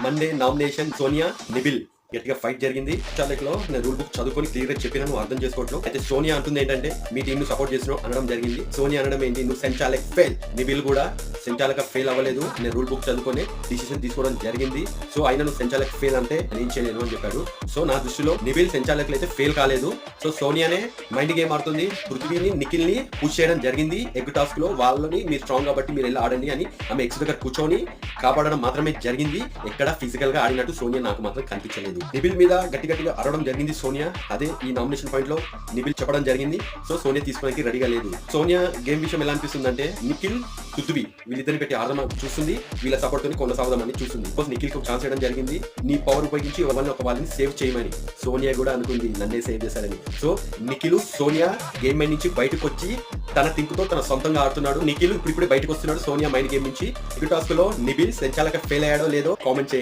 Monday nomination Sonia nibble గట్టిగా fight జరిగింది. లో నేను రూల్ బుక్ చదువుకొని క్లియర్ గా చెప్పినా నువ్వు అర్థం చేసుకోవట్లేదు. అయితే సోనియా అంటుంది ఏంటంటే మీ టీం ను సపోర్ట్ చేసిన అనడం జరిగింది. సోనియా అనడం ఏంటి, నువ్వు సంచాలక్ ఫెయిల్. నిబిల్ కూడా సంచాలక ఫెయిల్ అవ్వలేదు, నేను రూల్ బుక్ చదువుకొని డిసిషన్ తీసుకోవడం జరిగింది. సో అయినా నువ్వు సంచాలక్ ఫెయిల్ అంటే నేను చేయలేను అని చెప్పాడు. సో నా దృష్టిలో నిబిల్ సంచాలకులు అయితే ఫెయిల్ కాలేదు. సో సోనియానే మైండ్ గేమ్ ఆడుతుంది. పృథ్వీని నిఖిల్ ని పుష్ చేయడం జరిగింది. ఎగ్ టాస్క్ లో వాళ్ళని మీరు స్ట్రాంగ్ కాబట్టి మీరు వెళ్ళి ఆడండి అని ఆమె ఎక్స్ దగ్గర కూర్చొని కాపాడడం మాత్రమే జరిగింది. ఎక్కడ ఫిజికల్ గా ఆడినట్టు సోనియా నాకు మాత్రం కనిపించలేదు. నిబిల్ మీద గట్టిగా అరవడం జరిగింది సోనియా. అదే ఈ నామినేషన్ పాయింట్ లో నిబిల్ చెప్పడం జరిగింది. సో సోనియా తీసుకోవడానికి రెడీగా లేదు. సోనియా గేమ్ విషయం ఎలా అనిపిస్తుంది అంటే నిఖిల్ పృథ్వీ వీళ్ళిద్దరిని పెట్టి ఆడదాం చూస్తుంది. వీళ్ళ సపోర్ట్ తోని కొనసాగదామని చూస్తుంది. నిఖిల్ కు ఛాన్స్ ఇవ్వడం జరిగింది. నీ పవర్ ఉపయోగించి వాళ్ళని సేవ్ చేయమని. సోనియా కూడా అనుకుంది నన్నే సేవ్ చేశారని. So Nikhil Sonia game mind నుంచి బయటకు వచ్చి తన థింక్ తో తన సొంతంగా ఆడుతున్నాడు. నిఖిల్ ఇప్పుడే బయటకు వస్తున్నాడు సోనియా మైండ్ గేమ్ నుంచి. ఈ టాస్క్ లో నిబిల్ సంచాలక ఫెయిల్ అయ్యాడో లేదో కామెంట్ చేయండి.